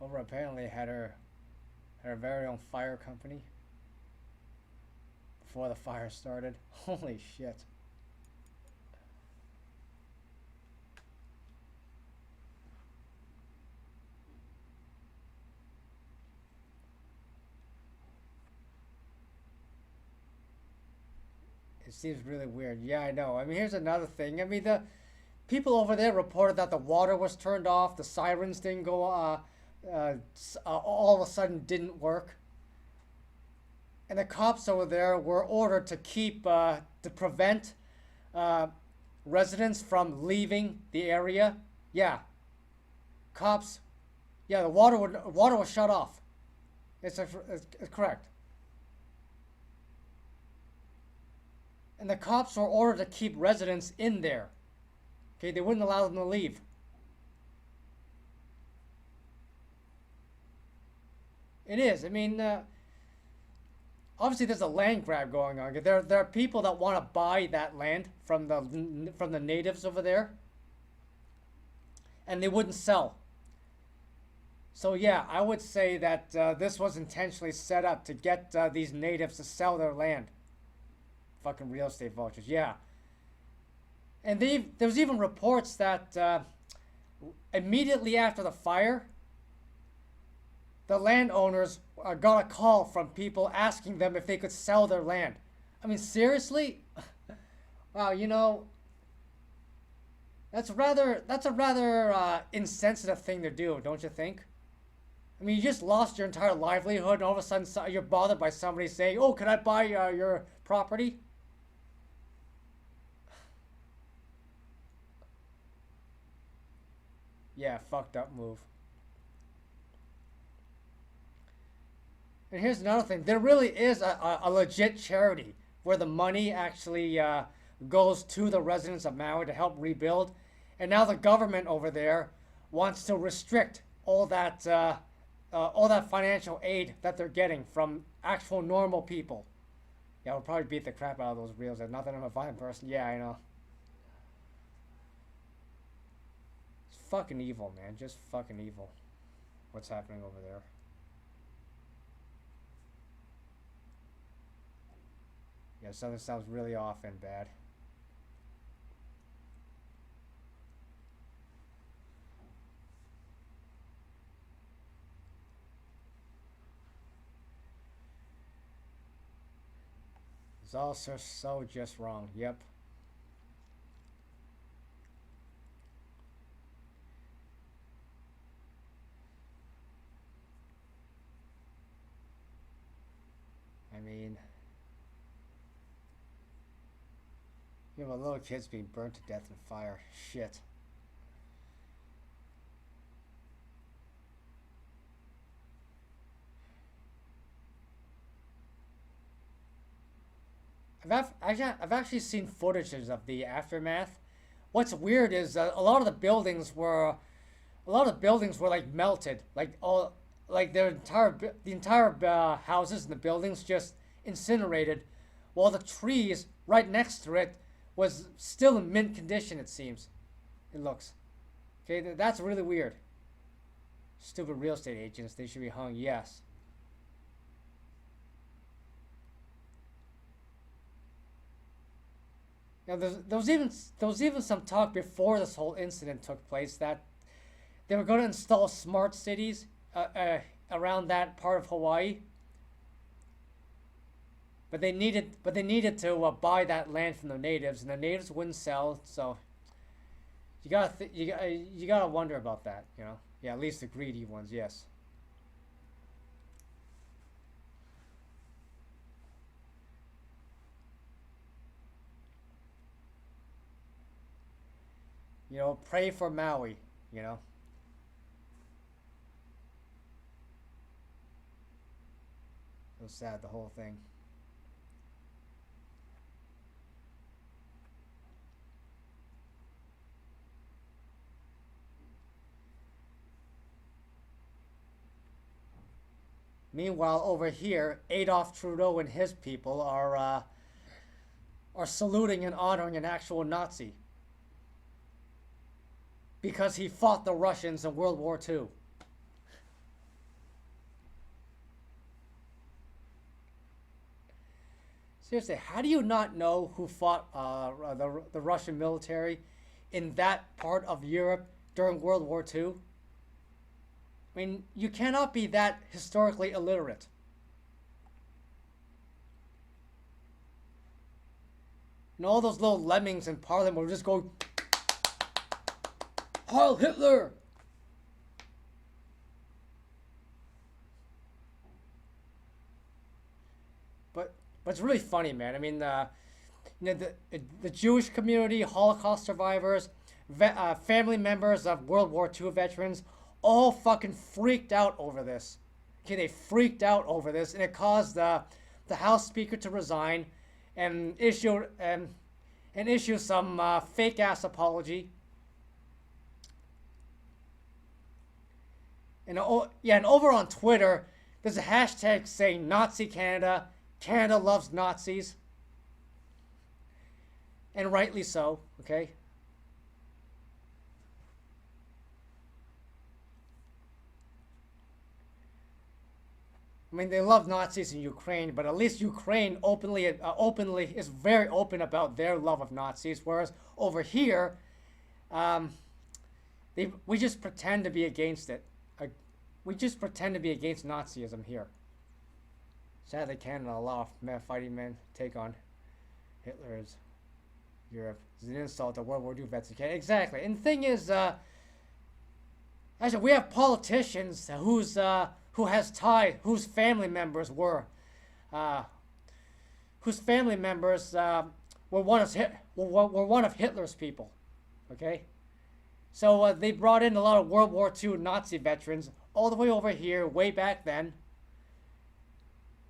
Over apparently had her very own fire company before the fire started. Holy shit. It seems really weird. Yeah, I know. I mean, here's another thing. I mean, the people over there reported that the water was turned off, the sirens didn't go, all of a sudden didn't work. And the cops over there were ordered to to prevent uh, residents from leaving the area. Yeah, cops. Yeah, the water was shut off. It's correct. And the cops were ordered to keep residents in there. Okay, they wouldn't allow them to leave. It is. I mean, obviously there's a land grab going on. There are people that want to buy that land from the natives over there, and they wouldn't sell. So yeah, I would say that this was intentionally set up to get these natives to sell their land. Fucking real estate vultures. Yeah, and there was even reports that immediately after the fire, the landowners got a call from people asking them if they could sell their land. I mean, seriously? Wow, that's a rather insensitive thing to do, don't you think? I mean, you just lost your entire livelihood, and all of a sudden you're bothered by somebody saying, "Oh, can I buy your property?" Yeah, fucked up move. And here's another thing. There really is a legit charity where the money actually goes to the residents of Maui to help rebuild. And now the government over there wants to restrict all that financial aid that they're getting from actual normal people. Yeah, we'll probably beat the crap out of those reels. Not that I'm a violent person. Yeah, I know. It's fucking evil, man. Just fucking evil. What's happening over there? Yeah, something sounds really off and bad. It's all so just wrong. Yep. I mean, you have a little kids being burnt to death in fire. Shit. I've actually seen footages of the aftermath. What's weird is a lot of the buildings were like melted, like the entire houses and the buildings just incinerated, while the trees right next to it was still in mint condition. It seems, it looks. Okay, that's really weird. Stupid real estate agents. They should be hung. Yes. Now, there was even some talk before this whole incident took place that they were going to install smart cities around that part of Hawaii, but they needed to buy that land from the natives, and the natives wouldn't sell. So you gotta wonder about that. Yeah, at least the greedy ones. Yes. Pray for Maui. You know. It was sad, the whole thing. Meanwhile, over here, Adolf Trudeau and his people are saluting and honoring an actual Nazi because he fought the Russians in World War II. Seriously, how do you not know who fought the Russian military in that part of Europe during World War II? I mean, you cannot be that historically illiterate. And all those little lemmings in Parliament were just going, Heil Hitler! But but it's really funny, man. I mean, the Jewish community, Holocaust survivors, family members of World War II veterans, all fucking freaked out over this. Okay, they freaked out over this, and it caused the House Speaker to resign and issue some fake ass apology. And yeah, and over on Twitter, there's a hashtag saying Nazi Canada. Canada loves Nazis. And rightly so, okay? I mean, they love Nazis in Ukraine, but at least Ukraine openly is very open about their love of Nazis, whereas over here, um, we just pretend to be against it. We just pretend to be against Nazism here. Sadly, Canada allow fighting men take on Hitler's Europe. It's an insult to World War II vets. Exactly. And the thing is, actually, we have politicians whose family members were were one of Hitler's people. Okay, so they brought in a lot of World War II Nazi veterans all the way over here, way back then.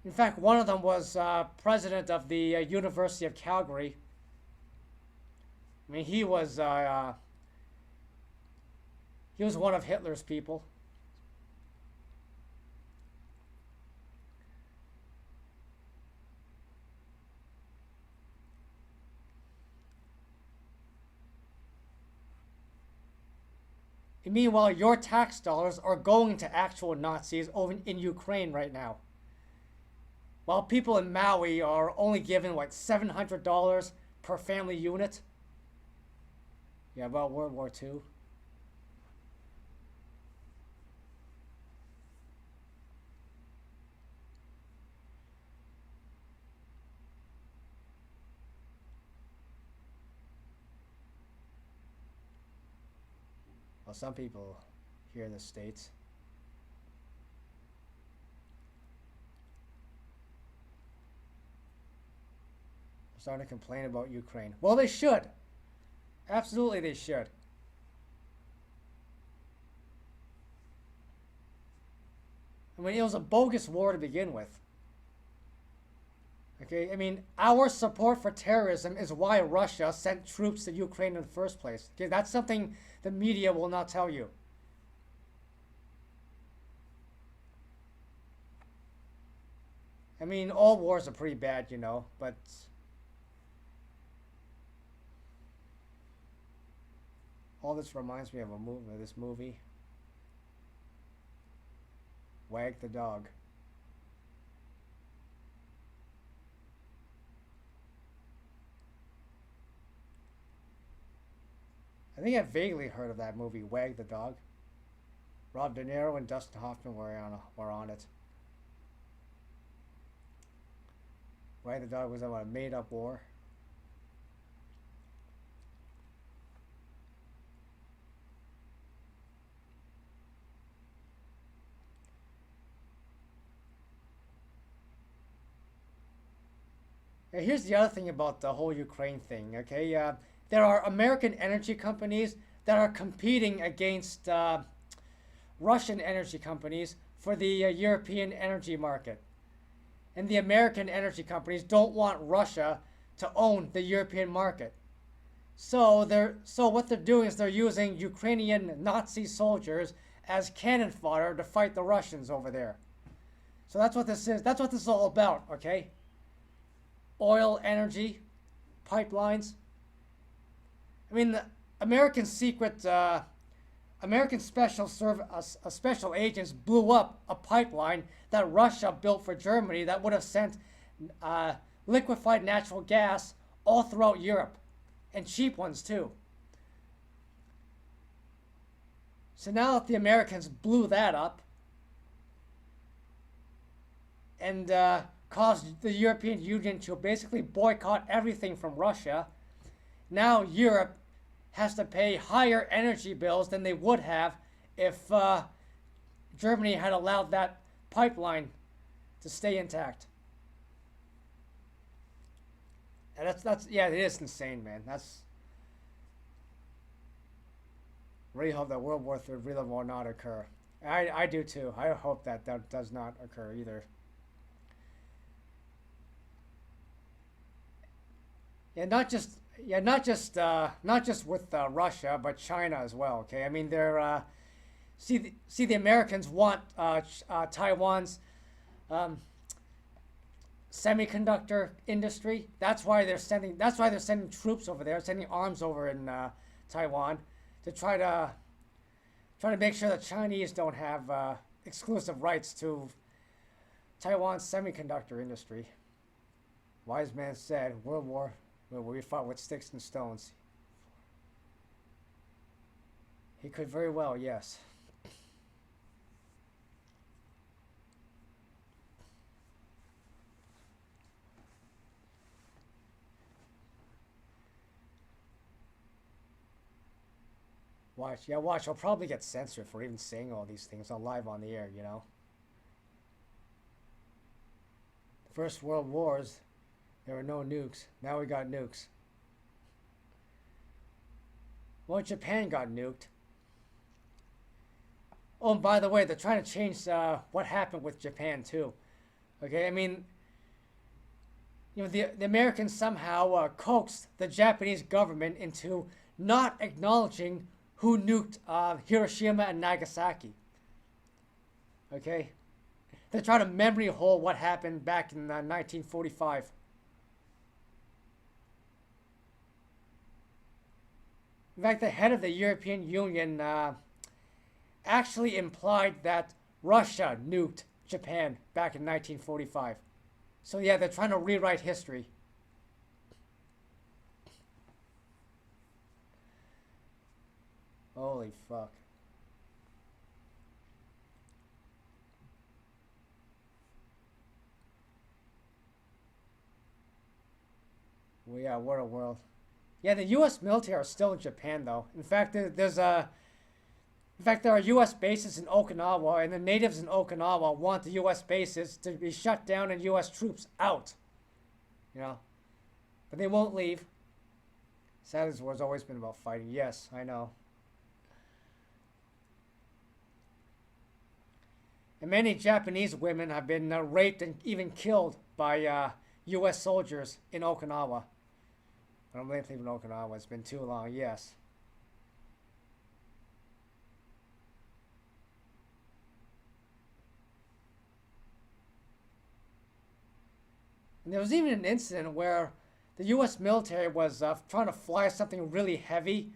In fact, one of them was president of the University of Calgary. I mean, he was one of Hitler's people. And meanwhile, your tax dollars are going to actual Nazis over in Ukraine right now. While people in Maui are only given, like, $700 per family unit. Yeah, about World War II. Well, some people here in the States are starting to complain about Ukraine. Well, they should. Absolutely, they should. I mean, it was a bogus war to begin with. Okay, I mean, our support for terrorism is why Russia sent troops to Ukraine in the first place. Okay, that's something the media will not tell you. I mean, all wars are pretty bad, you know, but all this reminds me of this movie, Wag the Dog. I think I vaguely heard of that movie, Wag the Dog. Rob De Niro and Dustin Hoffman were on it. Wag the Dog was about a made-up war. Now, here's the other thing about the whole Ukraine thing, okay? There are American energy companies that are competing against Russian energy companies for the European energy market. And the American energy companies don't want Russia to own the European market. So what they're doing is they're using Ukrainian Nazi soldiers as cannon fodder to fight the Russians over there. So that's what this is. That's what this is all about, okay? Oil, energy, pipelines. I mean, the American special agents blew up a pipeline that Russia built for Germany that would have sent liquefied natural gas all throughout Europe, and cheap ones too. So now that the Americans blew that up and caused the European Union to basically boycott everything from Russia, now Europe has to pay higher energy bills than they would have if Germany had allowed that pipeline to stay intact. And that's yeah, it is insane, man. That's really hope that World War III really will not occur. I do too. I hope that that does not occur either. Yeah, not just with Russia, but China as well. Okay, I mean they're see the Americans want Taiwan's um, semiconductor industry. That's why they're sending troops over there, sending arms over in Taiwan to try to make sure the Chinese don't have exclusive rights to Taiwan's semiconductor industry. Wise man said, "World War, where we fought with sticks and stones." He could very well, yes. Watch, yeah, watch. I'll probably get censored for even saying all these things on live on the air. You know, First World Wars, there were no nukes. Now we got nukes. Well, Japan got nuked. Oh, and by the way, they're trying to change what happened with Japan too. Okay, I mean, the Americans somehow coaxed the Japanese government into not acknowledging who nuked Hiroshima and Nagasaki. Okay, they're trying to memory hole what happened back in 1945. In fact, the head of the European Union actually implied that Russia nuked Japan back in 1945. So yeah, they're trying to rewrite history. Holy fuck. Well, yeah, what a world. Yeah, the U.S. military are still in Japan, though. In fact, there are U.S. bases in Okinawa, and the natives in Okinawa want the U.S. bases to be shut down and U.S. troops out. You know, but they won't leave. Sad as war's always been about fighting. Yes, I know. And many Japanese women have been raped and even killed by U.S. soldiers in Okinawa. I don't believe in Okinawa. It's been too long. Yes. And there was even an incident where the U.S. military was trying to fly something really heavy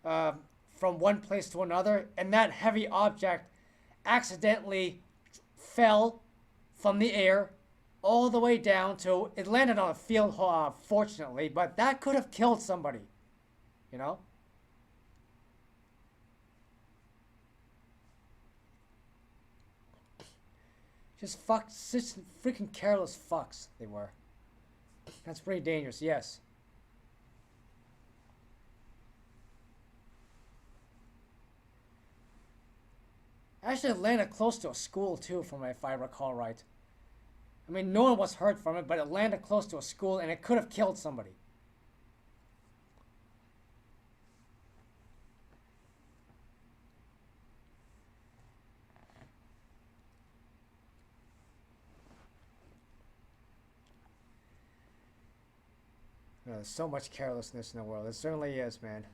uh, from one place to another, and that heavy object accidentally fell from the air all the way down to it landed on a field, fortunately, but that could have killed somebody, you know? Just freaking careless fucks they were. That's pretty dangerous, yes. Actually, it landed close to a school too, from if I recall right. I mean, no one was hurt from it, but it landed close to a school and it could have killed somebody. There's so much carelessness in the world. It certainly is, man.